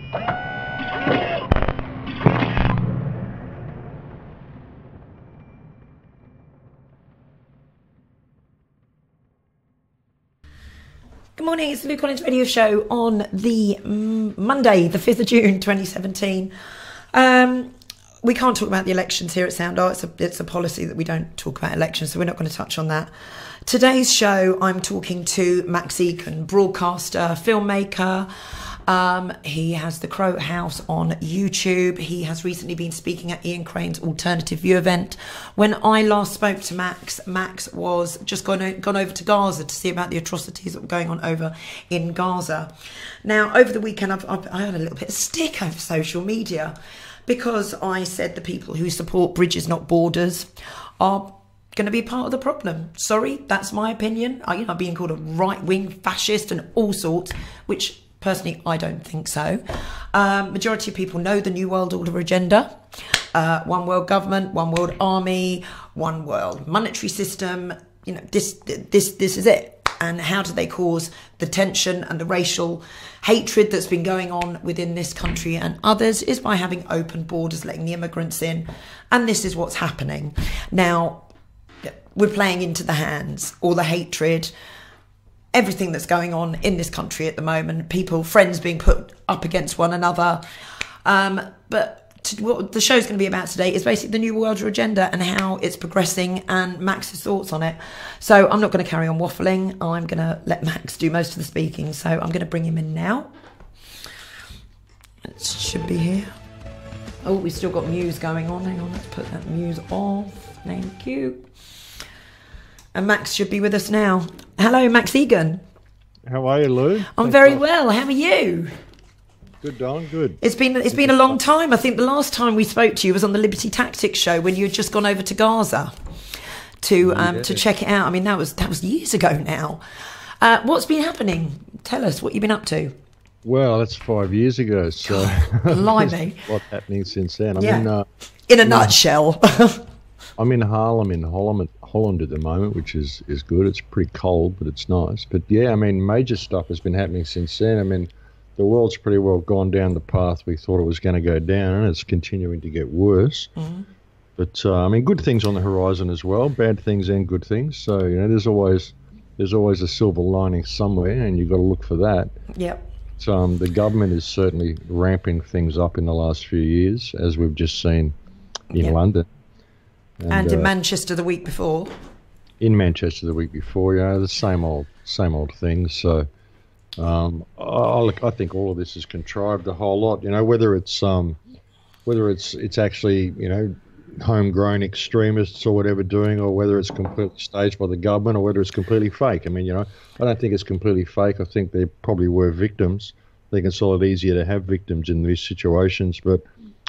Good morning, it's the Lou Collins Radio Show on the Monday, the 5th of June, 2017. We can't talk about the elections here at Sound Art. It's a policy that we don't talk about elections, so we're not going to touch on that. Today's show, I'm talking to Max Igan, broadcaster, filmmaker. He has the Crow House on YouTube. He has recently been speaking at Ian Crane's Alternative View event. When I last spoke to Max, Max was just gone over to Gaza to see about the atrocities that were going on over in Gaza. Now, over the weekend, I had a little bit of stick over social media because I said the people who support bridges, not borders, are going to be part of the problem. Sorry, that's my opinion. I'm being called a right-wing fascist and all sorts, which personally, I don't think so. Majority of people know the New World Order agenda. One world government, one world army, one world monetary system. You know, this is it. And how do they cause the tension and the racial hatred that's been going on within this country and others is by having open borders, letting the immigrants in. And this is what's happening. Now, we're playing into the hands, all the hatred, everything that's going on in this country at the moment, friends being put up against one another. What the show's going to be about today is basically the New World Order agenda and how it's progressing and Max's thoughts on it. So I'm not going to carry on waffling. I'm going to let Max do most of the speaking. So I'm going to bring him in now. It should be here. Oh, we've still got Muse going on. Hang on, let's put that Muse off. Thank you. And Max should be with us now. Hello, Max Igan. How are you, Lou? I'm very well. How are you? Good, Don. Good. It's been a long time. I think the last time we spoke to you was on the Liberty Tactics show when you had just gone over to Gaza to check it out. I mean, that was years ago now. What's been happening? Tell us what you've been up to. Well, that's 5 years ago. So blimey, what's happening since then? In a nutshell. I'm in Haarlem in Holland at the moment, which is good. It's pretty cold, but it's nice. But yeah, I mean, major stuff has been happening since then. I mean, the world's pretty well gone down the path we thought it was going to go down, and it's continuing to get worse. Mm-hmm. But I mean, good things on the horizon as well, bad things and good things. So there's always a silver lining somewhere, and you've got to look for that. Yep. So the government is certainly ramping things up in the last few years, as we've just seen in London. And in Manchester the week before. In Manchester the week before, the same old things. So I think all of this is contrived a whole lot. Whether it's actually homegrown extremists or whatever doing, or whether it's completely staged by the government, or whether it's completely fake. I mean, I don't think it's completely fake. I think there probably were victims. I think it's a lot easier to have victims in these situations, but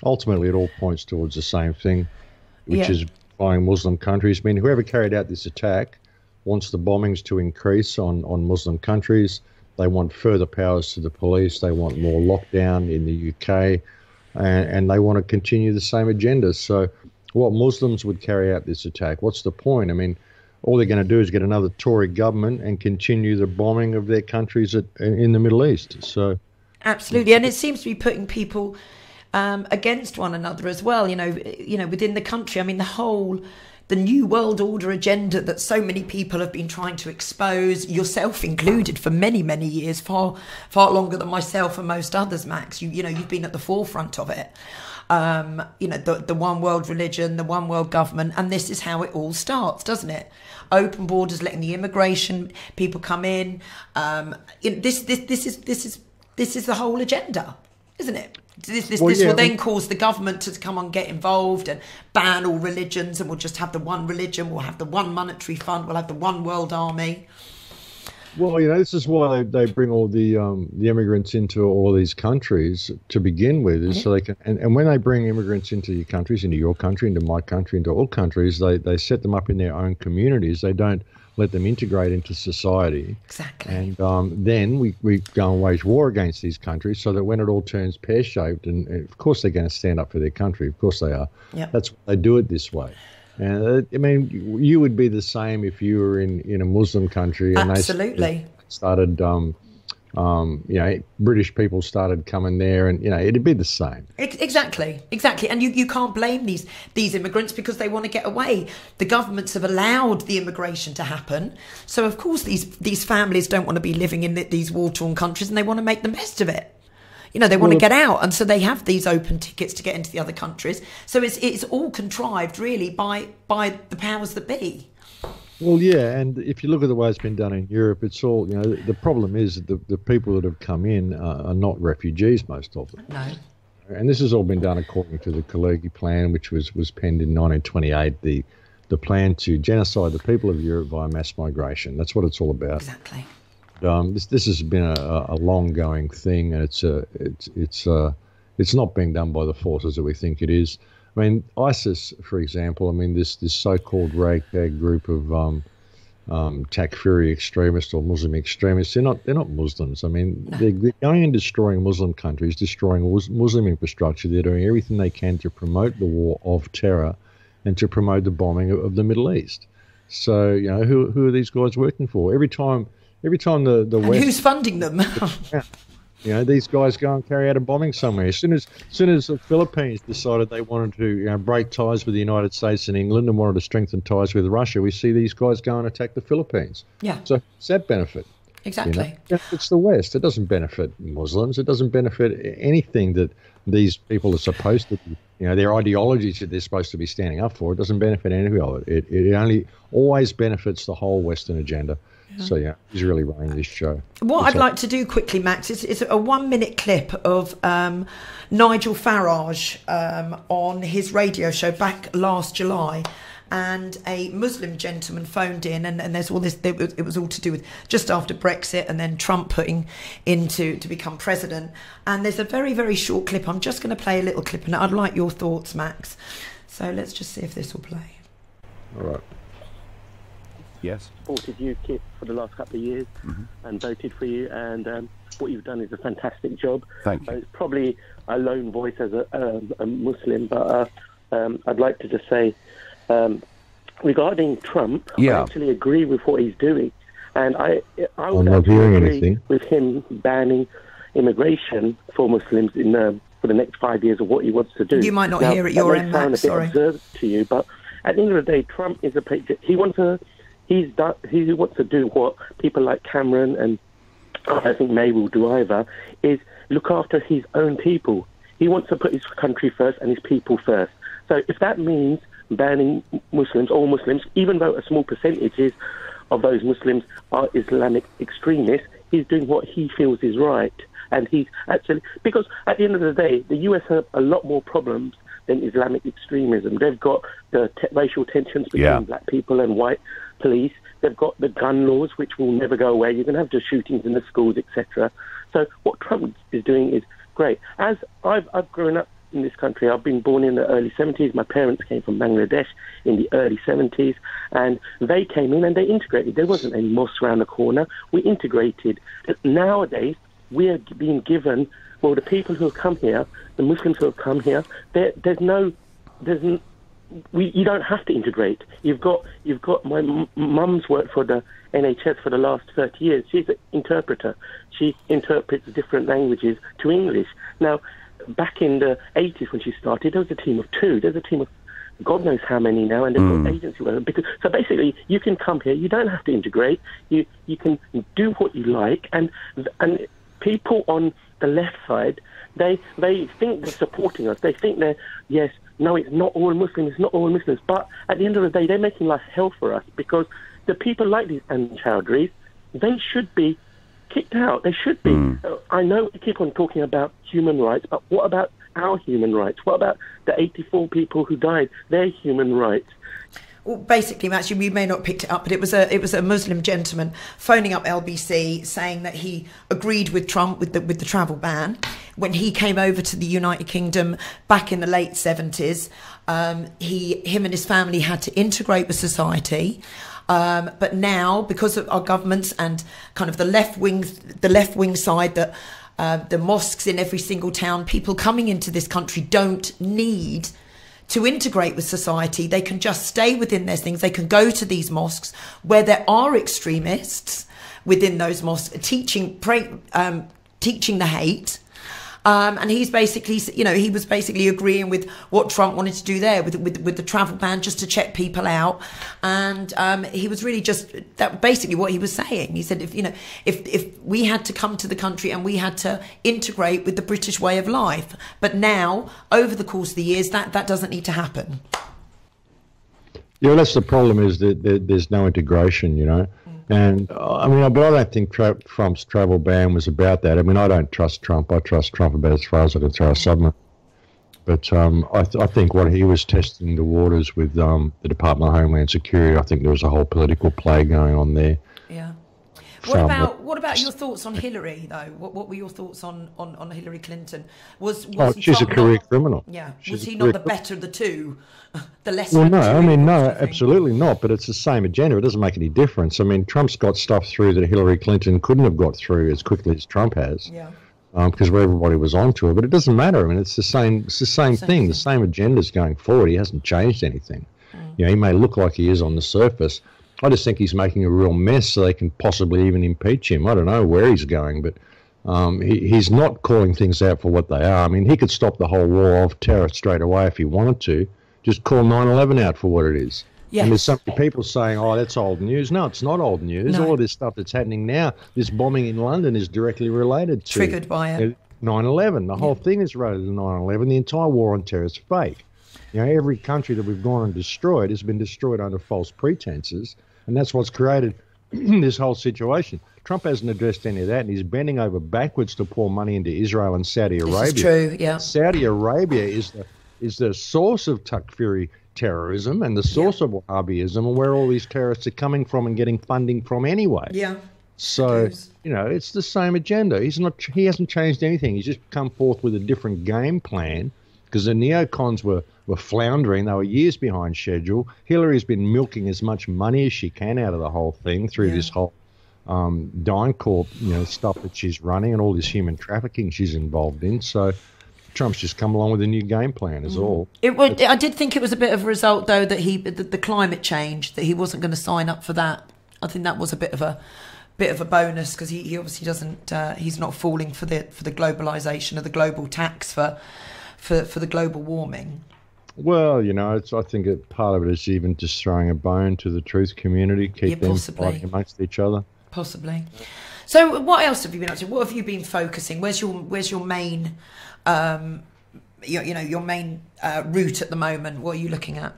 ultimately it all points towards the same thing, which is buying Muslim countries. I mean, whoever carried out this attack wants the bombings to increase on Muslim countries. They want further powers to the police. They want more lockdown in the UK, and they want to continue the same agenda. So what Muslims would carry out this attack? What's the point? I mean, all they're going to do is get another Tory government and continue the bombing of their countries in the Middle East. So absolutely, and it seems to be putting people against one another as well, within the country. I mean, the New World Order agenda that so many people have been trying to expose, yourself included, for many, many years, far longer than myself and most others, Max. You've been at the forefront of it. The one world religion, the one world government, and this is how it all starts, doesn't it? Open borders, letting the immigration people come in. This is the whole agenda, isn't it? This will then cause the government to come and get involved and ban all religions, and we'll just have the one religion, we'll have the one monetary fund, we'll have the one world army. Well, this is why they bring all the immigrants into all of these countries to begin with, is so they can. And when they bring immigrants into your countries, into your country, into my country, into all countries, they set them up in their own communities. They don't let them integrate into society. Exactly. And then we go and wage war against these countries, so that when it all turns pear-shaped, and of course they're going to stand up for their country. Of course they are. Yep. That's why they do it this way. And I mean, you would be the same if you were in a Muslim country and absolutely they started British people started coming there, and it'd be the same. Exactly. And you can't blame these immigrants because they want to get away. The governments have allowed the immigration to happen, so of course these families don't want to be living in these war-torn countries, and they want to make the best of it. They want to get out, and so they have these open tickets to get into the other countries. So it's all contrived, really, by the powers that be. Well, yeah, and if you look at the way it's been done in Europe, it's all, the problem is that the people that have come in are not refugees, most of them. No. And this has all been done according to the Kalergi Plan, which was penned in 1928, the plan to genocide the people of Europe via mass migration. That's what it's all about. Exactly. This has been a long-going thing, and it's not being done by the forces that we think it is. I mean, ISIS, for example, this so-called ragtag group of Takfiri extremists or Muslim extremists, they're not Muslims. I mean, they're going and destroying Muslim countries, destroying Muslim infrastructure. They're doing everything they can to promote the war of terror and to promote the bombing of the Middle East. So, who are these guys working for? Every time the and West... who's funding them? These guys go and carry out a bombing somewhere. As soon as the Philippines decided they wanted to break ties with the United States and England and wanted to strengthen ties with Russia, we see these guys go and attack the Philippines. Yeah. So what's that benefit? Exactly. It's the West. It doesn't benefit Muslims. It doesn't benefit anything that these people are supposed to be, their ideologies that they're supposed to be standing up for. It doesn't benefit any of it. It only always benefits the whole Western agenda. So, he's really running this show. What I'd like to do quickly, Max, is a 1-minute clip of Nigel Farage on his radio show back last July. And a Muslim gentleman phoned in, and there's all this. It was all to do with just after Brexit, and then Trump putting in to become president. And there's a very, very short clip. I'm just going to play a little clip, and I'd like your thoughts, Max. So let's just see if this will play. All right. Yes. Supported you, Kit, for the last couple of years, and voted for you. And what you've done is a fantastic job. Thank you. It's probably a lone voice as a Muslim, but I'd like to just say, regarding Trump, I actually agree with what he's doing, and I would agree with him banning immigration for Muslims for the next 5 years of what he wants to do. You might not hear at your end, Max. Sorry. Absurd to you, but at the end of the day, Trump is he wants to do what people like Cameron and I think May will do either, is look after his own people. He wants to put his country first and his people first. So if that means banning Muslims, all Muslims, even though a small percentages of those Muslims are Islamic extremists, he's doing what he feels is right. And he's actually, because at the end of the day, the US have a lot more problems than Islamic extremism. They've got the racial tensions between black people and white police. They've got the gun laws, which will never go away. You're going to have the shootings in the schools, etc. So what Trump is doing is great. As I've grown up in this country, I've been born in the early 70s. My parents came from Bangladesh in the early 70s, and they came in and they integrated. There wasn't any mosques around the corner. We integrated. Nowadays, we are being given, well, the people who have come here, the Muslims who have come here, you don't have to integrate. You've got my mum's worked for the NHS for the last 30 years. She's an interpreter. She interprets different languages to English. Now, back in the 80s when she started, there was a team of 2. There's a team of God knows how many now, and they've got agency work. So basically, you can come here. You don't have to integrate. You can do what you like, and people on the left side, they think they're supporting us. They think no, it's not all Muslims, it's not all Muslims. But at the end of the day, they're making life hell for us, because the people like these Chowdhuries, they should be kicked out. They should be. I know we keep on talking about human rights, but what about our human rights? What about the 84 people who died? Their human rights? Well, basically, Max, you may not have picked it up, but it was a Muslim gentleman phoning up LBC saying that he agreed with Trump with the travel ban when he came over to the United Kingdom back in the late 70s. Him and his family had to integrate with society. But now, because of our governments and kind of the left wing side, that the mosques in every single town, people coming into this country don't need to integrate with society. They can just stay within their things. They can go to these mosques where there are extremists, within those mosques, teaching the hate. And he's basically, he was basically agreeing with what Trump wanted to do there with the travel ban, just to check people out. And he was really just that basically what he was saying. He said, if we had to come to the country and we had to integrate with the British way of life, but now over the course of the years that doesn't need to happen. Yeah, that's the problem, is that there's no integration, And I don't think Trump's travel ban was about that. I mean, I don't trust Trump. I trust Trump about as far as I can throw a submarine. But I think what he was testing the waters with the Department of Homeland Security, I think there was a whole political play going on there. Yeah. What about your thoughts on Hillary, though? What were your thoughts on Hillary Clinton? She's a career criminal. Yeah. Was he not the better of the two? The less. Well, no, absolutely not. But it's the same agenda. It doesn't make any difference. I mean, Trump's got stuff through that Hillary Clinton couldn't have got through as quickly as Trump has. Yeah. Because everybody was onto her. But it doesn't matter. I mean, it's the same thing. The same agenda's going forward. He hasn't changed anything. He may look like he is on the surface. I just think he's making a real mess so they can possibly even impeach him. I don't know where he's going, but he's not calling things out for what they are. I mean, he could stop the whole war of terror straight away if he wanted to. Just call 9/11 out for what it is. Yes. And there's so many people saying, oh, that's old news. No, it's not old news. No. All of this stuff that's happening now, this bombing in London is directly related to... Triggered by it. 9/11. The whole thing is related to 9/11. The entire war on terror is fake. Every country that we've gone and destroyed has been destroyed under false pretenses. And that's what's created this whole situation. Trump hasn't addressed any of that, and he's bending over backwards to pour money into Israel and Saudi Arabia. This is true, yeah. Saudi Arabia is the source of Takfiri terrorism and the source of Wahhabism, and where all these terrorists are coming from and getting funding from anyway. Yeah. So, it's the same agenda. He hasn't changed anything. He's just come forth with a different game plan, because the neocons were floundering. They were years behind schedule. Hillary's been milking as much money as she can out of the whole thing through this whole DynCorp, stuff that she's running and all this human trafficking she's involved in. So Trump's just come along with a new game plan is all. I did think it was a bit of a result, though, that the climate change, that he wasn't going to sign up for that. I think that was a bit of a bonus, because he obviously doesn't. He's not falling for the globalization of the global tax for the global warming. Well, I think part of it is even just throwing a bone to the truth community, keep them fighting amongst each other. Possibly. So, what else have you been up to? What have you been focusing? Where's your main, your main route at the moment? What are you looking at?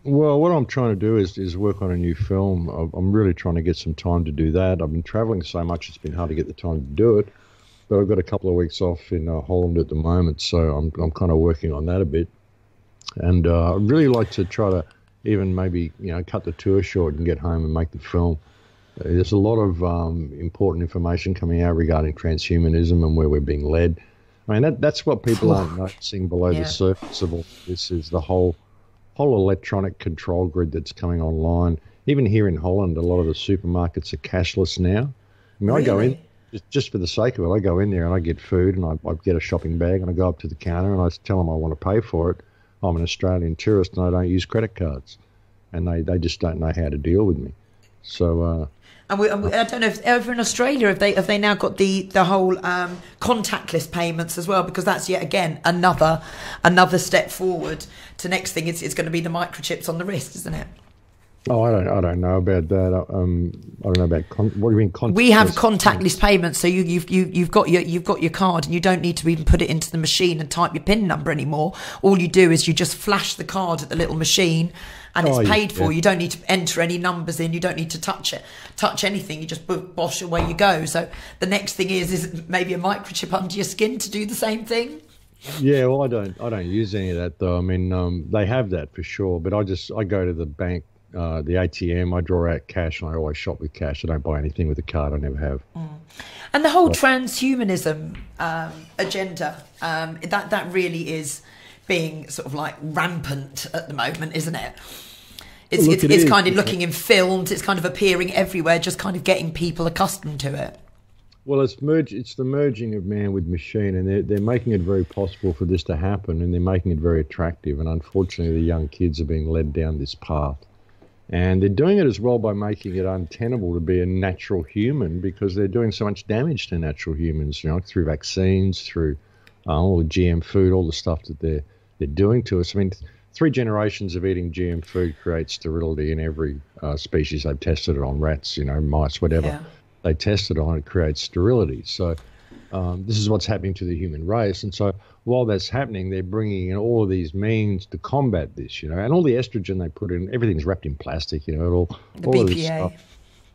Well, what I'm trying to do is work on a new film. I'm really trying to get some time to do that. I've been travelling so much; it's been hard to get the time to do it. But I've got a couple of weeks off in Holland at the moment, so I'm kind of working on that a bit. And I'd really like to try to even maybe, cut the tour short and get home and make the film. There's a lot of important information coming out regarding transhumanism and where we're being led. I mean, that's what people aren't noticing below the surface of all this, is the whole electronic control grid that's coming online. Even here in Holland, a lot of the supermarkets are cashless now. I mean, really? I go in, just for the sake of it, I go in there and I get food and I get a shopping bag and I go up to the counter and I tell them I want to pay for it. I'm an Australian tourist and I don't use credit cards, and they just don't know how to deal with me. So, I don't know if over in Australia have they now got the whole contactless payments as well, because that's yet again another step forward to next thing. It's going to be the microchips on the wrist, isn't it? Oh, I don't know about that. I don't know about what do you mean contactless? We have contactless payments, so you've got your card, and you don't need to even put it into the machine and type your PIN number anymore. All you do is you just flash the card at the little machine, and it's paid for. Yeah. You don't need to enter any numbers in. You don't need to touch anything. You just bosh, away you go. So the next thing is maybe a microchip under your skin to do the same thing. Yeah, well, I don't use any of that though. I mean, they have that for sure, but I go to the bank. The ATM, I draw out cash, and I always shop with cash. I don't buy anything with a card. I never have. And the whole transhumanism agenda, that really is being sort of like rampant at the moment, isn't it? It's kind of looking in films. It's kind of appearing everywhere, just kind of getting people accustomed to it. Well, it's the merging of man with machine, and they're making it very possible for this to happen, and they're making it very attractive. And unfortunately, the young kids are being led down this path. And they're doing it as well by making it untenable to be a natural human because they're doing so much damage to natural humans, through vaccines, through all the GM food, all the stuff that they're doing to us. I mean, 3 generations of eating GM food creates sterility in every species they've tested it on, rats, mice, whatever. Yeah. They test it on, it creates sterility. So this is what's happening to the human race. And so while that's happening, they're bringing in all of these means to combat this, and all the estrogen they put in, everything's wrapped in plastic, all BPA. of this stuff.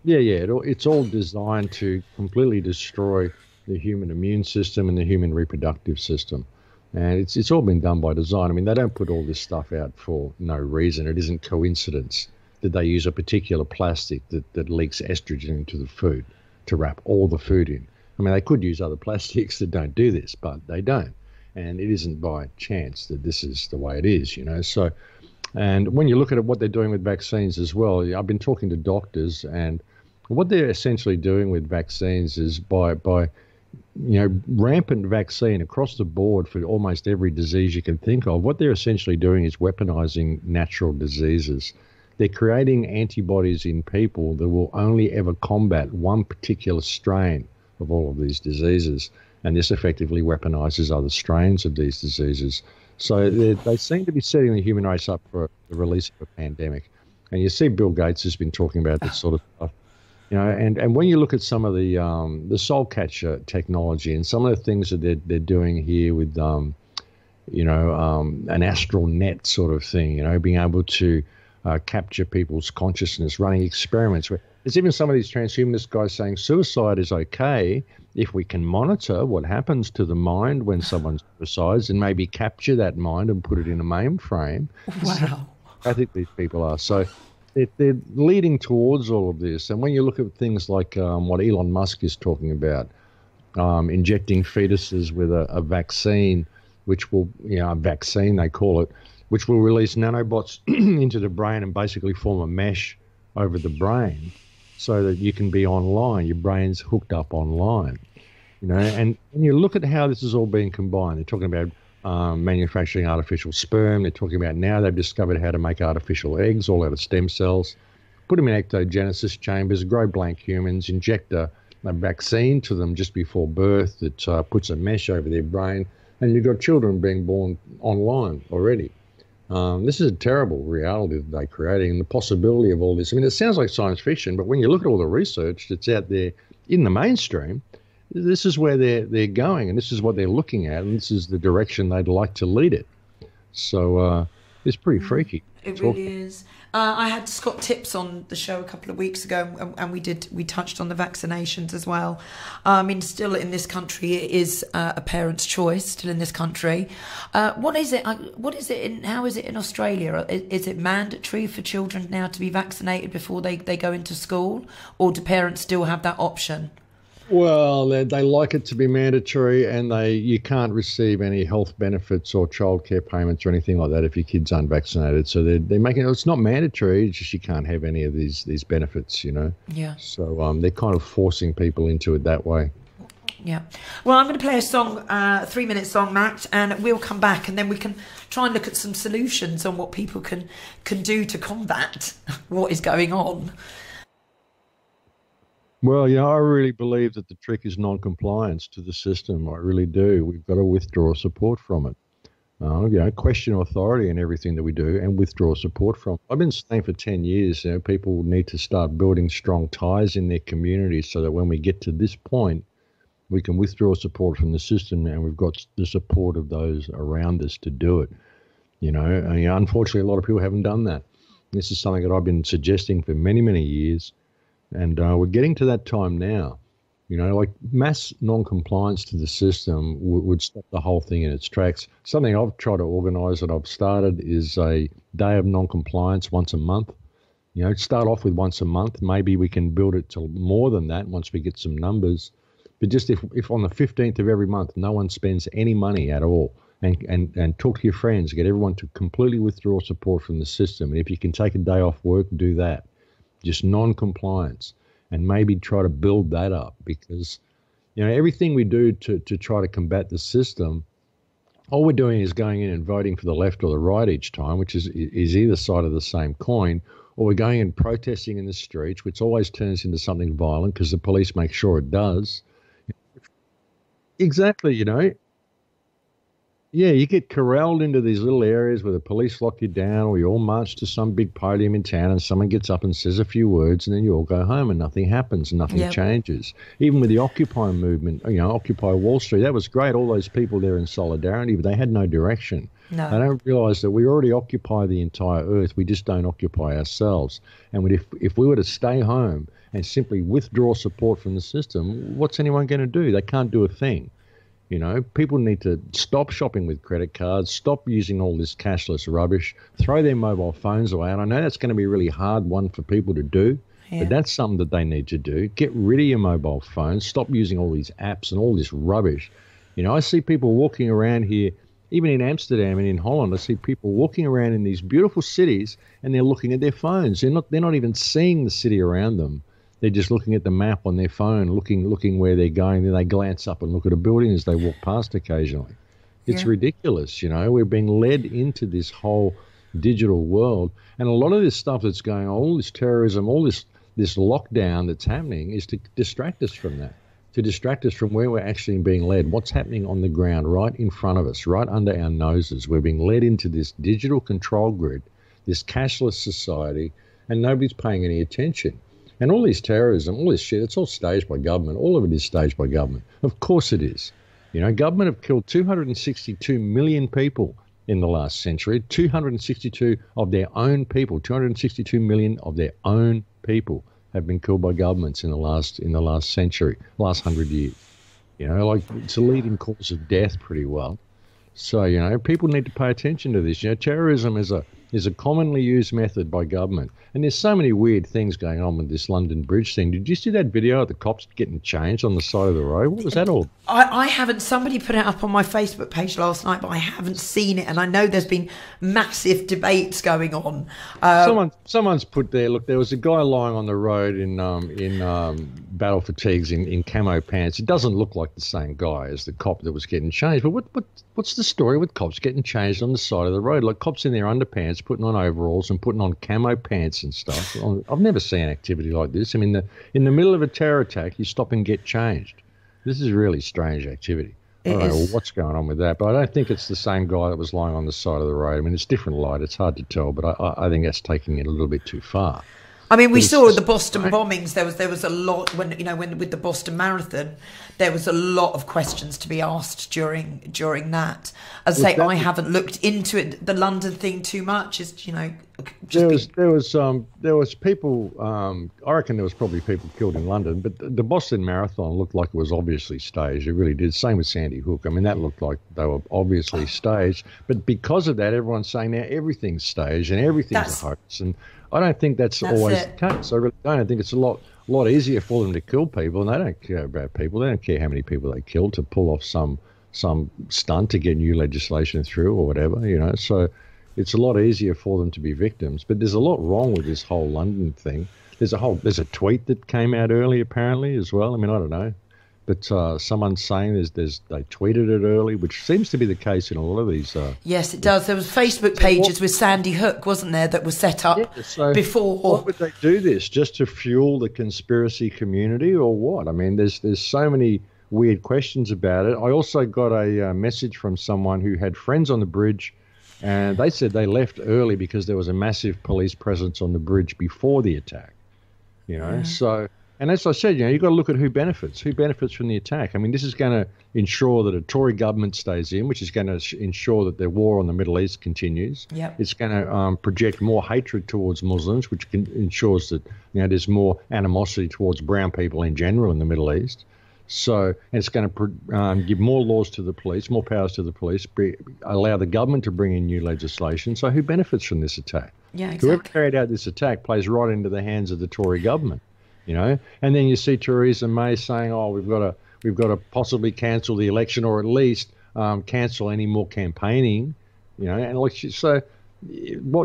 Yeah, it's all designed to completely destroy the human immune system and the human reproductive system. And it's all been done by design. I mean, they don't put all this stuff out for no reason. It isn't coincidence that they use a particular plastic that leaks estrogen into the food to wrap all the food in. I mean, they could use other plastics that don't do this, but they don't. And it isn't by chance that this is the way it is, So, and when you look at what they're doing with vaccines as well, I've been talking to doctors, and what they're essentially doing with vaccines is by rampant vaccine across the board for almost every disease you can think of, what they're essentially doing is weaponizing natural diseases. They're creating antibodies in people that will only ever combat one particular strain of all of these diseases, and this effectively weaponizes other strains of these diseases. So they seem to be setting the human race up for the release of a pandemic. And you see Bill Gates has been talking about this sort of stuff. And when you look at some of the soul catcher technology and some of the things that they're doing here with, an astral net sort of thing, being able to capture people's consciousness, running experiments. There's even some of these transhumanist guys saying suicide is okay if we can monitor what happens to the mind when someone suicides and maybe capture that mind and put it in a mainframe. Wow. I think these people are. So they're leading towards all of this. And when you look at things like what Elon Musk is talking about, injecting fetuses with a vaccine, which will, a vaccine they call it, which will release nanobots into the brain and basically form a mesh over the brain so that you can be online. Your brain's hooked up online, and you look at how this is all being combined. They're talking about manufacturing artificial sperm. They're talking about now they've discovered how to make artificial eggs all out of stem cells, put them in ectogenesis chambers, grow blank humans, inject a vaccine to them just before birth that puts a mesh over their brain, and you've got children being born online already. This is a terrible reality that they're creating, and the possibility of all this. I mean, it sounds like science fiction, but when you look at all the research that's out there in the mainstream, this is where they're going, and this is what they're looking at, and this is the direction they'd like to lead it. So it's pretty freaky. It really is. I had Scott Tips on the show a couple of weeks ago, and we touched on the vaccinations as well. I mean, still in this country, it is a parent's choice. Still in this country, what is it? How is it in Australia? Is it mandatory for children now to be vaccinated before they go into school, or do parents still have that option? Well, they like it to be mandatory, and you can't receive any health benefits or childcare payments or anything like that if your kid's unvaccinated. So they're making it's not mandatory; it's just you can't have any of these benefits, Yeah. So they're kind of forcing people into it that way. Yeah. Well, I'm going to play a song, 3-minute song, Matt, and we'll come back, and then we can try and look at some solutions on what people can do to combat what is going on. Well, I really believe that the trick is non-compliance to the system. I really do. We've got to withdraw support from it. Question authority in everything that we do and withdraw support from it. I've been saying for 10 years, people need to start building strong ties in their communities so that when we get to this point, we can withdraw support from the system and we've got the support of those around us to do it. Unfortunately, a lot of people haven't done that. This is something that I've been suggesting for many, many years. And we're getting to that time now. Like mass non-compliance to the system would stop the whole thing in its tracks. Something I've tried to organise that I've started is a day of non-compliance once a month. Start off with once a month. Maybe we can build it to more than that once we get some numbers. But just if on the 15th of every month, no one spends any money at all, and talk to your friends, get everyone to completely withdraw support from the system. And if you can take a day off work, do that. Just non-compliance, and maybe try to build that up, because everything we do to try to combat the system, all we're doing is going in and voting for the left or the right each time, which is either side of the same coin, or we're going and protesting in the streets, which always turns into something violent because the police make sure it does. Exactly, Yeah, you get corralled into these little areas where the police lock you down, or you all march to some big podium in town and someone gets up and says a few words, and then you all go home and nothing happens, nothing changes. Even with the Occupy movement, Occupy Wall Street, that was great. All those people there in solidarity, but they had no direction. No. They don't realise that we already occupy the entire earth. We just don't occupy ourselves. And if we were to stay home and simply withdraw support from the system, what's anyone going to do? They can't do a thing. People need to stop shopping with credit cards, stop using all this cashless rubbish, throw their mobile phones away. And I know that's going to be a really hard one for people to do, but that's something that they need to do. Get rid of your mobile phones, stop using all these apps and all this rubbish. I see people walking around here, even in Amsterdam and in Holland, I see people walking around in these beautiful cities and they're looking at their phones. They're not even seeing the city around them. They're just looking at the map on their phone, looking where they're going. Then they glance up and look at a building as they walk past occasionally. It's ridiculous, We're being led into this whole digital world. And a lot of this stuff that's going on, all this terrorism, all this lockdown that's happening is to distract us from that, to distract us from where we're actually being led, what's happening on the ground right in front of us, right under our noses. We're being led into this digital control grid, this cashless society, and nobody's paying any attention. And all this terrorism, all this shit, it's all staged by government. All of it is staged by government. Of course it is. Government have killed 262 million people in the last century, 262 of their own people, 262 million of their own people have been killed by governments in the last century, last 100 years. It's a leading cause of death pretty well. So, people need to pay attention to this. Terrorism is a commonly used method by government. And there's so many weird things going on with this London Bridge thing. Did you see that video of the cops getting changed on the side of the road? What was that all? I haven't. Somebody put it up on my Facebook page last night, but I haven't seen it. And I know there's been massive debates going on. Someone's put there, look, there was a guy lying on the road in battle fatigues in camo pants. It doesn't look like the same guy as the cop that was getting changed. But what's the story with cops getting changed on the side of the road? Like cops in their underpants putting on overalls and putting on camo pants and stuff. I've never seen activity like this. I mean, in the middle of a terror attack, you stop and get changed. This is really strange activity. I don't know what's going on with that, but I don't think it's the same guy that was lying on the side of the road. I mean, it's different light. It's hard to tell, but I think that's taking it a little bit too far. I mean, we saw the Boston bombings. There was a lot when with the Boston Marathon, there was a lot of questions to be asked during that. As I say, I haven't looked into it. The London thing too much is there was people. I reckon there was probably people killed in London, but the Boston Marathon looked like it was obviously staged. It really did. Same with Sandy Hook. I mean, that looked like they were obviously staged. But because of that, everyone's saying now everything's staged and everything's a hoax. And I don't think that's always the case. I really don't. I think it's a lot easier for them to kill people, and they don't care about people. They don't care how many people they kill to pull off some stunt to get new legislation through or whatever, So it's a lot easier for them to be victims. But there's a lot wrong with this whole London thing. There's a tweet that came out early apparently as well. I mean, I don't know. But someone's saying they tweeted it early, which seems to be the case in a lot of these. Yes, it does. There was Facebook pages with Sandy Hook, wasn't there, that was set up before. Why would they do this? Just to fuel the conspiracy community or what? I mean, there's so many weird questions about it. I also got a message from someone who had friends on the bridge, and they said they left early because there was a massive police presence on the bridge before the attack. So... And as I said, you've got to look at who benefits. Who benefits from the attack? I mean, this is going to ensure that a Tory government stays in, which is going to ensure that the war on the Middle East continues. Yep. It's going to project more hatred towards Muslims, which ensures that there's more animosity towards brown people in general in the Middle East. So it's going to give more laws to the police, more powers to the police, allow the government to bring in new legislation. So who benefits from this attack? Yeah, exactly. Whoever carried out this attack plays right into the hands of the Tory government. And then you see Theresa May saying, "Oh, we've got to possibly cancel the election, or at least cancel any more campaigning." And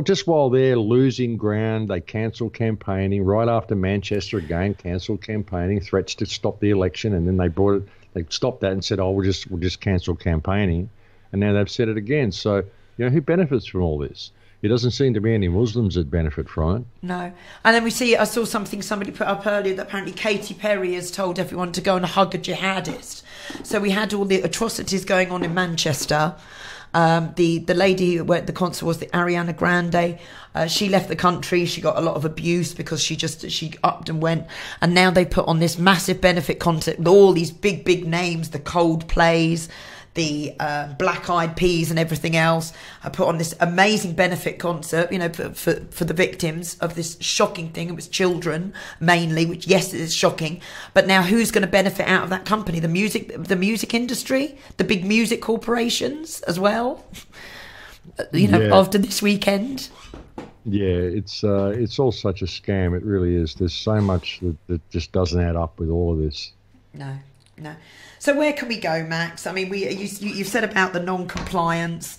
just while they're losing ground, they cancel campaigning. Right after Manchester again, cancelled campaigning, threats to stop the election, and then they stopped that and said, "Oh, we'll just cancel campaigning," and now they've said it again. So who benefits from all this? It doesn't seem to be any Muslims that benefit from it. No. And then I saw something somebody put up earlier that apparently Katy Perry has told everyone to go and hug a jihadist. So we had all the atrocities going on in Manchester. The lady who at the concert was the Ariana Grande. She left the country. She got a lot of abuse because she upped and went. And now they put on this massive benefit concert with all these big names, the Coldplays, the Black Eyed Peas and everything else. I put on this amazing benefit concert, for the victims of this shocking thing. It was children mainly, which yes, it is shocking. But now who's going to benefit out of that company? The music industry, the big music corporations as well. After this weekend. Yeah, it's all such a scam. It really is. There's so much that just doesn't add up with all of this. No. So where can we go, Max? I mean, you've said about the non-compliance.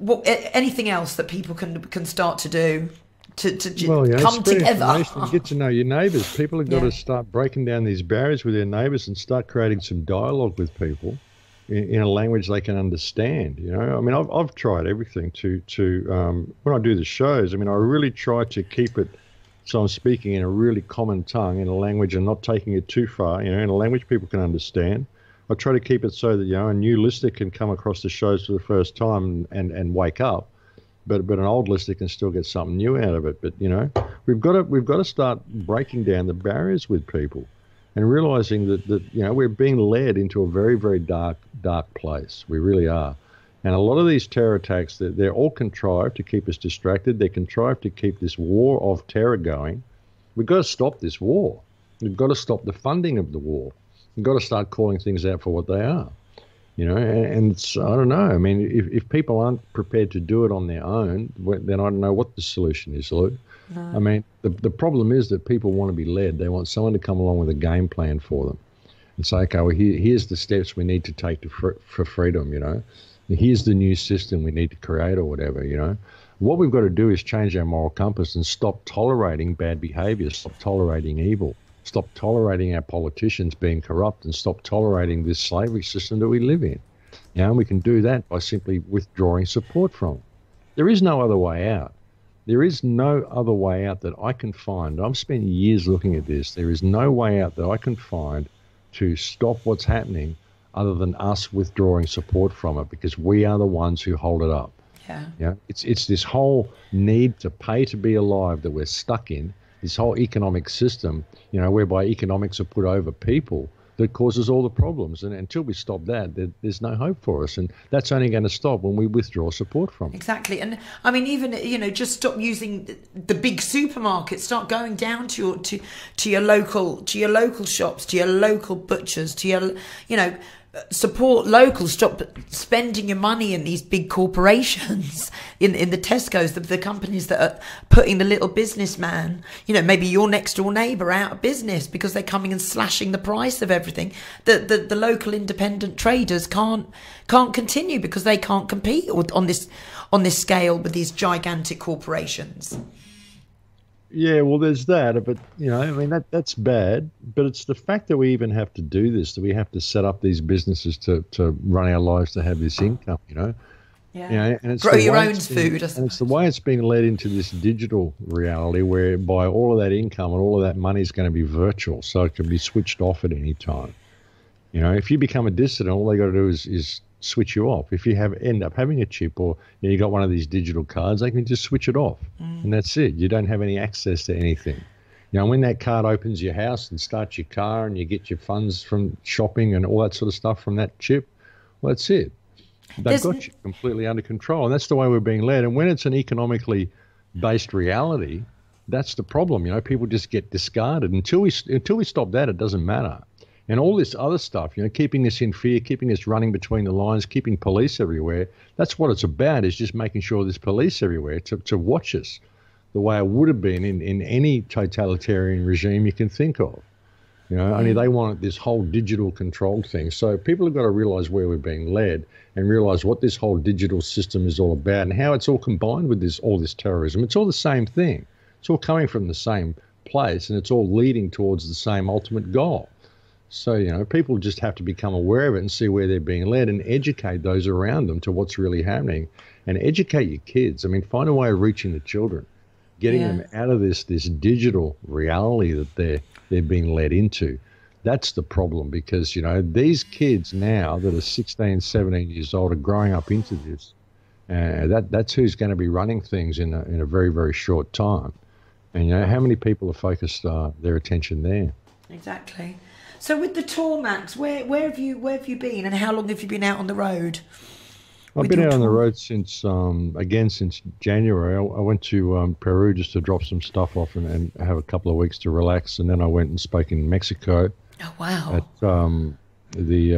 Anything else that people can start to do to come together? Get to know your neighbours. People have got to start breaking down these barriers with their neighbours and start creating some dialogue with people in a language they can understand. I mean, I've tried everything to when I do the shows. I mean, I really try to keep it. So I'm speaking in a really common tongue, in a language, and not taking it too far, in a language people can understand. I try to keep it so that, a new listener can come across the shows for the first time and wake up, but an old listener can still get something new out of it. But, we've got to start breaking down the barriers with people and realizing that we're being led into a very, very dark place. We really are. And a lot of these terror attacks, they're all contrived to keep us distracted. They're contrived to keep this war of terror going. We've got to stop this war. We've got to stop the funding of the war. We've got to start calling things out for what they are. And it's, I don't know. I mean, if people aren't prepared to do it on their own, then I don't know what the solution is, Lou. No. I mean, the problem is that people want to be led. They want someone to come along with a game plan for them and say, okay, well, here's the steps we need to take for freedom, Here's the new system we need to create or whatever, What we've got to do is change our moral compass and stop tolerating bad behaviour, stop tolerating evil, stop tolerating our politicians being corrupt, and stop tolerating this slavery system that we live in. And we can do that by simply withdrawing support from it. There is no other way out. There is no other way out that I can find. I've spent years looking at this. There is no way out that I can find to stop what's happening other than us withdrawing support from it, because we are the ones who hold it up. Yeah. It's this whole need to pay to be alive that we're stuck in, this whole economic system, whereby economics are put over people, that causes all the problems. And until we stop that, there's no hope for us. And that's only going to stop when we withdraw support from it. Exactly. And I mean, even, just stop using the big supermarkets, start going down to your local shops, to your local butchers, to your, support local. Stop spending your money in these big corporations, in the Tesco's, the companies that are putting the little businessman, maybe your next door neighbour out of business because they're coming and slashing the price of everything. The local independent traders can't continue because they can't compete on this scale with these gigantic corporations. Yeah, well, there's that, but, I mean, that's bad, but it's the fact that we even have to do this, that we have to set up these businesses to run our lives, to have this income, Yeah. And it's grow your own food. And it's the way it's being led into this digital reality whereby all of that income and all of that money is going to be virtual, so it can be switched off at any time. If you become a dissident, all they got to do is switch you off. If you end up having a chip or you got one of these digital cards, they can just switch it off, and that's it. You don't have any access to anything. When that card opens your house and starts your car and you get your funds from shopping and all that sort of stuff from that chip, well, that's it. They've got you completely under control, and that's the way we're being led. And when it's an economically based reality, that's the problem. People just get discarded. Until we stop that, it doesn't matter. And all this other stuff, keeping us in fear, keeping us running between the lines, keeping police everywhere, that's what it's about, is just making sure there's police everywhere to watch us the way it would have been in any totalitarian regime you can think of. Only they want this whole digital control thing. So people have got to realise where we're being led and realise what this whole digital system is all about and how it's all combined with all this terrorism. It's all the same thing. It's all coming from the same place, and it's all leading towards the same ultimate goal. So, people just have to become aware of it and see where they're being led and educate those around them to what's really happening and educate your kids. I mean, find a way of reaching the children, getting them out of this digital reality that they're being led into. That's the problem because, these kids now that are 16, 17 years old are growing up into this. That's who's going to be running things in a very, very short time. And, how many people are focused their attention there? Exactly. So with the tour, Max, where have you been and how long have you been out on the road? I've been out on the road since January. I went to Peru just to drop some stuff off and have a couple of weeks to relax. And then I went and spoke in Mexico. Oh, wow. At the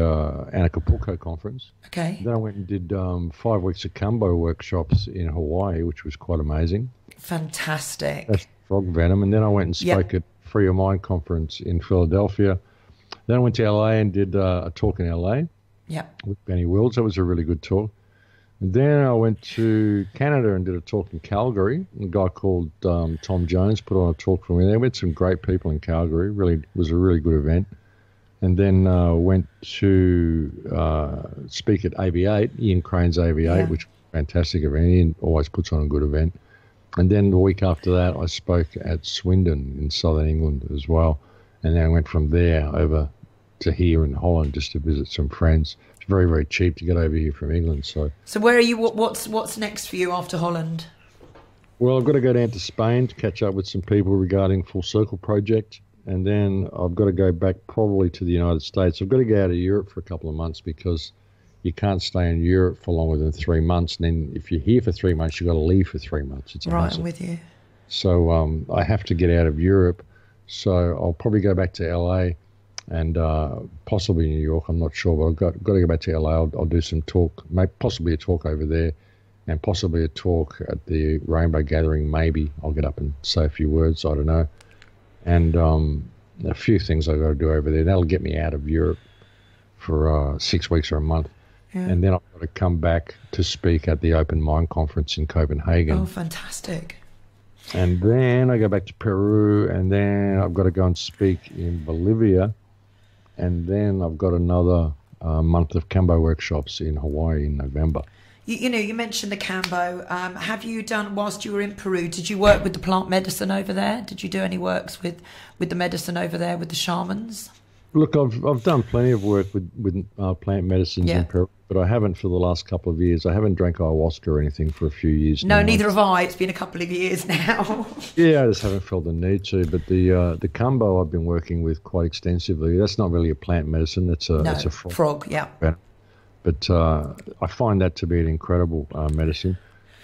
Acapulco conference. Okay. Then I went and did 5 weeks of Cambo workshops in Hawaii, which was quite amazing. Fantastic. That's frog venom. And then I went and spoke at Free Your Mind conference in Philadelphia. Then I went to LA and did a talk in LA with Benny Wills. That was a really good talk. And then I went to Canada and did a talk in Calgary. A guy called Tom Jones put on a talk for me there. We had some great people in Calgary. Really was a really good event. And then went to speak at AV8, Ian Crane's AV8, which was a fantastic event. Ian always puts on a good event. And then the week after that, I spoke at Swindon in southern England as well. And then I went from there over to here in Holland just to visit some friends. It's very, very cheap to get over here from England. So where are you? What's next for you after Holland? Well, I've got to go down to Spain to catch up with some people regarding Full Circle Project. And then I've got to go back probably to the United States. I've got to go out of Europe for a couple of months because you can't stay in Europe for longer than 3 months. And then if you're here for 3 months, you've got to leave for 3 months. It's right, I'm with you. So I have to get out of Europe. So I'll probably go back to LA and possibly New York. I'm not sure, but I've got to go back to LA. I'll do some talk, possibly a talk over there and possibly a talk at the Rainbow Gathering. Maybe I'll get up and say a few words. I don't know. And a few things I've got to do over there. That'll get me out of Europe for 6 weeks or a month. Yeah. And then I've got to come back to speak at the Open Mind Conference in Copenhagen. Oh, fantastic. And then I go back to Peru, and then I've got to go and speak in Bolivia. And then I've got another month of Cambo workshops in Hawaii in November. You mentioned the Cambo. Have you done, whilst you were in Peru, did you work with the plant medicine over there? Did you do any works with the medicine over there with the shamans? Look, I've done plenty of work with plant medicines in Peru, but I haven't for the last couple of years. I haven't drank ayahuasca or anything for a few years now. No, neither have I. It's been a couple of years now. Yeah, I just haven't felt the need to. But the Cambo I've been working with quite extensively. That's not really a plant medicine. It's a frog. Yeah. But I find that to be an incredible medicine.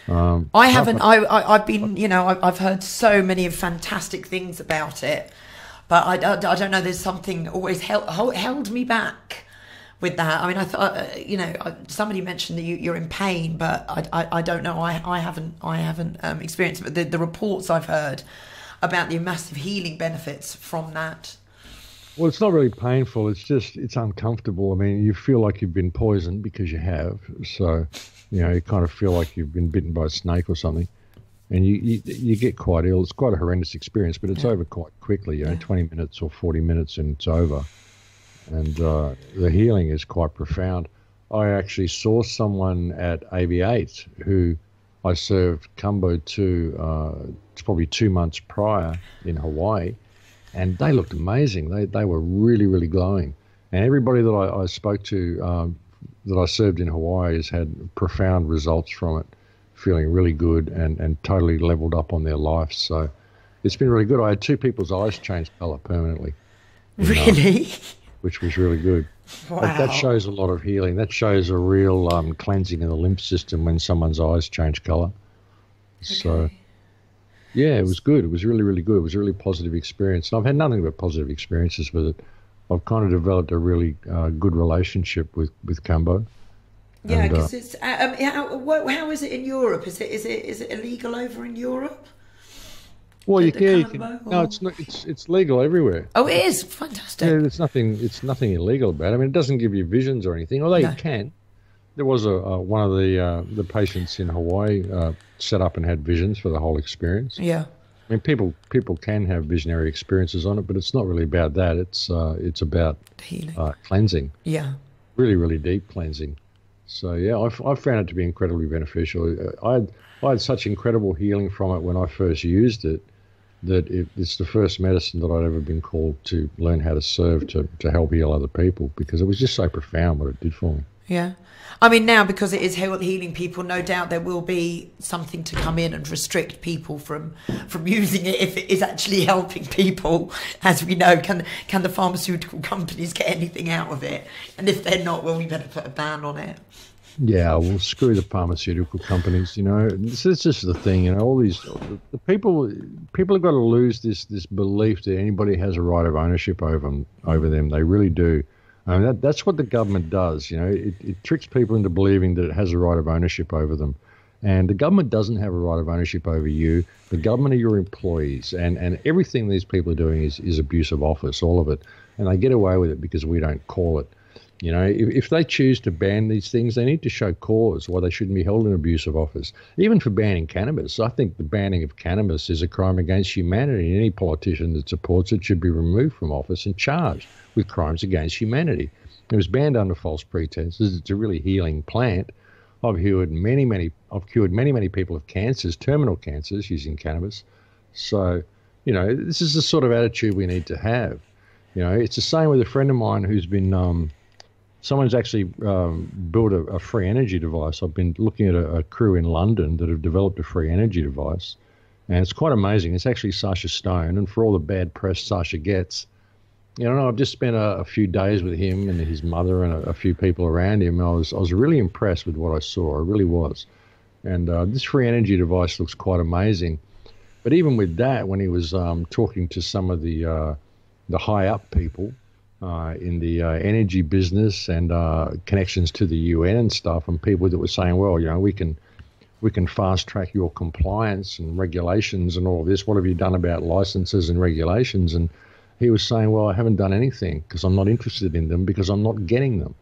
I haven't. I've been. I've heard so many fantastic things about it, but I don't know. There's something always held me back with that. I mean, I thought somebody mentioned that you're in pain, but I don't know. I haven't experienced it. But the reports I've heard about the massive healing benefits from that. Well, it's not really painful. It's uncomfortable. I mean, you feel like you've been poisoned because you have. So, you kind of feel like you've been bitten by a snake or something. And you get quite ill. It's quite a horrendous experience, but it's over quite quickly, 20 minutes or 40 minutes and it's over. And the healing is quite profound. I actually saw someone at AV8 who I served Cambo to probably 2 months prior in Hawaii. And they looked amazing. They were really, really glowing. And everybody that I spoke to that I served in Hawaii has had profound results from it, feeling really good and totally leveled up on their life. So it's been really good. I had 2 people's eyes change colour permanently. Really? Which was really good. Wow. That shows a lot of healing. That shows a real cleansing of the lymph system when someone's eyes change colour. Okay. So... yeah, it was good. It was really, really good. It was a really positive experience. And I've had nothing but positive experiences with it. I've kind of developed a really good relationship with Cambo. Yeah, because it's how is it in Europe? Is it illegal over in Europe? Well, you can. No, it's not. It's legal everywhere. Oh, it is fantastic. Yeah, it's nothing illegal about it. I mean, it doesn't give you visions or anything, although you can. There was one of the patients in Hawaii set up and had visions for the whole experience. Yeah. I mean, people can have visionary experiences on it, but it's not really about that. It's about Healing. Cleansing. Yeah. Really, really deep cleansing. So yeah, I've found it to be incredibly beneficial. I had such incredible healing from it when I first used it that it's the first medicine that I'd ever been called to learn how to serve to help heal other people, because it was just so profound what it did for me. Yeah. I mean, now, because it is healing people, no doubt there will be something to come in and restrict people from using it if it is actually helping people. As we know, can the pharmaceutical companies get anything out of it? And if they're not, well, we better put a ban on it. Yeah, well, screw the pharmaceutical companies. This is just the thing. All these the people have got to lose this belief that anybody has a right of ownership over them. They really do. I mean, that's what the government does. It tricks people into believing that it has a right of ownership over them. And the government doesn't have a right of ownership over you. The government are your employees. And everything these people are doing is abuse of office, all of it. And they get away with it because we don't call it. If they choose to ban these things, they need to show cause why they shouldn't be held in abuse of office. Even for banning cannabis, I think the banning of cannabis is a crime against humanity. And any politician that supports it should be removed from office and charged with crimes against humanity. It was banned under false pretenses. It's a really healing plant. I've cured many people of cancers, terminal cancers, using cannabis. So, this is the sort of attitude we need to have. It's the same with a friend of mine who's been someone's actually built a free energy device. I've been looking at a crew in London that have developed a free energy device, and it's quite amazing. It's actually Sacha Stone, and for all the bad press Sacha gets, I've just spent a few days with him and his mother and a few people around him. I was really impressed with what I saw. I really was. And this free energy device looks quite amazing. But even with that, when he was talking to some of the high up people, in the energy business and connections to the UN and stuff, and people that were saying, well, we can fast track your compliance and regulations and all of this. What have you done about licenses and regulations? And he was saying, well, I haven't done anything because I'm not interested in them, because I'm not getting them,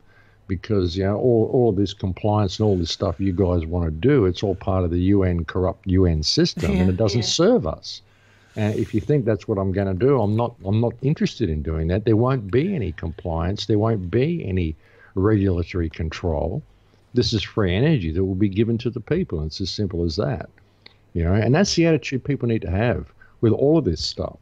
because all of this compliance and all this stuff you guys want to do, it's all part of the corrupt UN system, and it doesn't serve us. And if you think that's what I'm going to do, I'm not interested in doing that. There won't be any compliance. There won't be any regulatory control. This is free energy that will be given to the people. It's as simple as that. And that's the attitude people need to have with all of this stuff.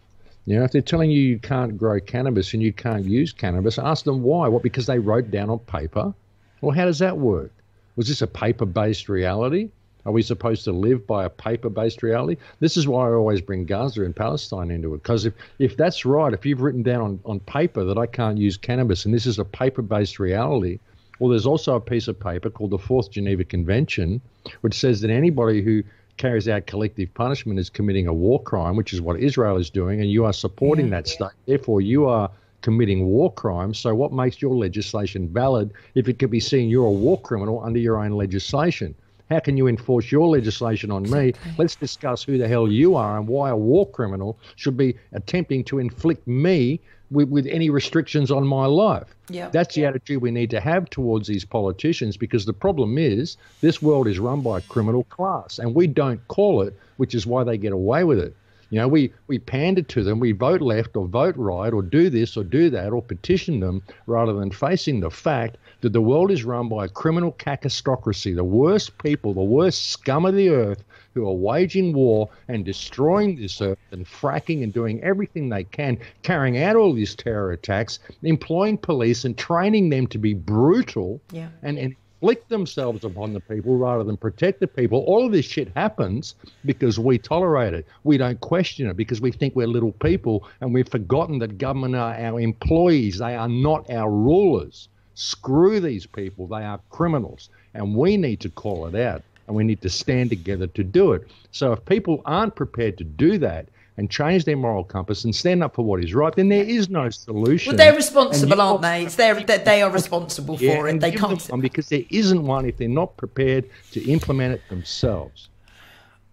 If they're telling you can't grow cannabis and you can't use cannabis, ask them why. What, because they wrote down on paper? Well, how does that work? Was this a paper-based reality? Are we supposed to live by a paper-based reality? This is why I always bring Gaza and Palestine into it, because if that's right, if you've written down on paper that I can't use cannabis and this is a paper-based reality, well, there's also a piece of paper called the Fourth Geneva Convention, which says that anybody who carries out collective punishment is committing a war crime, which is what Israel is doing, and you are supporting that state. Therefore, you are committing war crimes. So what makes your legislation valid if it can be seen you're a war criminal under your own legislation? How can you enforce your legislation on me? Let's discuss who the hell you are and why a war criminal should be attempting to inflict me with any restrictions on my life. That's the attitude we need to have towards these politicians, because the problem is this world is run by a criminal class and we don't call it, which is why they get away with it. We pander to them, we vote left or vote right or do this or do that or petition them, rather than facing the fact that the world is run by a criminal cacistocracy, the worst people, the worst scum of the earth, who are waging war and destroying this earth and fracking and doing everything they can, carrying out all these terror attacks, employing police and training them to be brutal and inflict themselves upon the people rather than protect the people. All of this shit happens because we tolerate it. We don't question it because we think we're little people, and we've forgotten that government are our employees. They are not our rulers. Screw these people. They are criminals, and we need to call it out, and we need to stand together to do it. So if people aren't prepared to do that and change their moral compass and stand up for what is right, then there is no solution. Well, they're responsible, aren't they? They are responsible for it. They can't. Because there isn't one if they're not prepared to implement it themselves.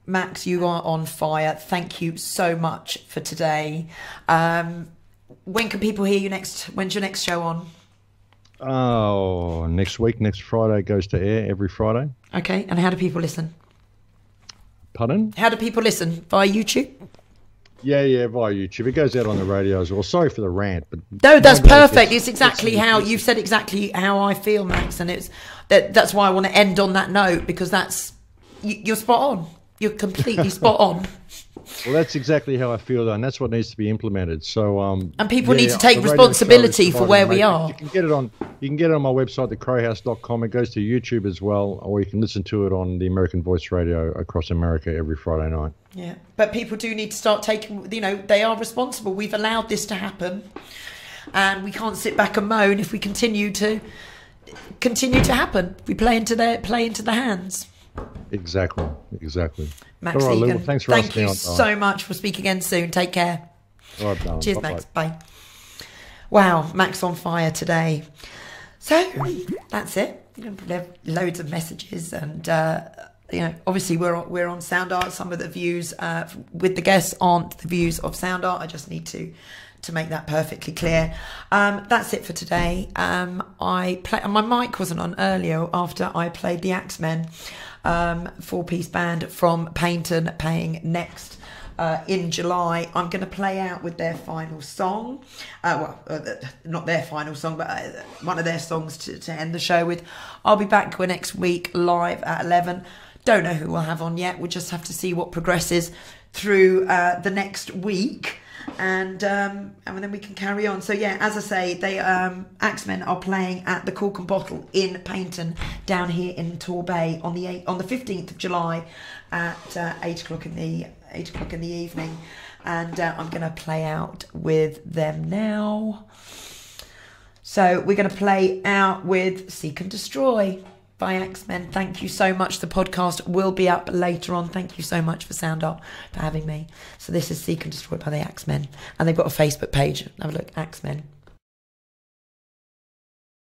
Max, you are on fire. Thank you so much for today. When can people hear you next? When's your next show on? Oh, next week, next Friday, goes to air every Friday. Okay, and how do people listen? Pardon? How do people listen? Via YouTube? Yeah, via YouTube. It goes out on the radio as well. Sorry for the rant, but No, that's perfect. It's exactly how you've said exactly how I feel, Max, and that's why I want to end on that note, because you're spot on. You're completely spot on. Well, that's exactly how I feel, though, and that's what needs to be implemented. So, and people need to take responsibility for where we are. You can get it on my website, thecrowhouse.com. It goes to YouTube as well, or you can listen to it on the American Voice Radio across America every Friday night. Yeah, but people do need to start taking. They are responsible. We've allowed this to happen, and we can't sit back and moan if we continue to happen. We play into the hands. Exactly. Max All right, Igan, Lou, thanks for thank you asking so much. We'll speak again soon. Take care. All right, darling. Cheers, Bye-bye. Max. Bye. Wow, Max on fire today. So that's it. We have loads of messages, and obviously we're on Sound Art. Some of the views with the guests aren't the views of Sound Art. I just need to make that perfectly clear. That's it for today. My mic wasn't on earlier after I played the Axemen, 4-piece band from Paignton, playing next in July. I'm going to play out with their final song. Not their final song, but one of their songs to end the show with. I'll be back next week live at 11. Don't know who we'll have on yet. We'll just have to see what progresses through the next week. And then we can carry on. So yeah, as I say, they Axemen are playing at the Cork and Bottle in Paignton down here in Torbay on the 15th of July at 8:00 in the evening, and I'm going to play out with them now. So we're going to play out with Seek and Destroy by Axemen. Thank you so much. The podcast will be up later on. Thank you so much for Sound Art for having me. So this is Seek and Destroy by the Axemen, and they've got a Facebook page. Have a look, Axemen.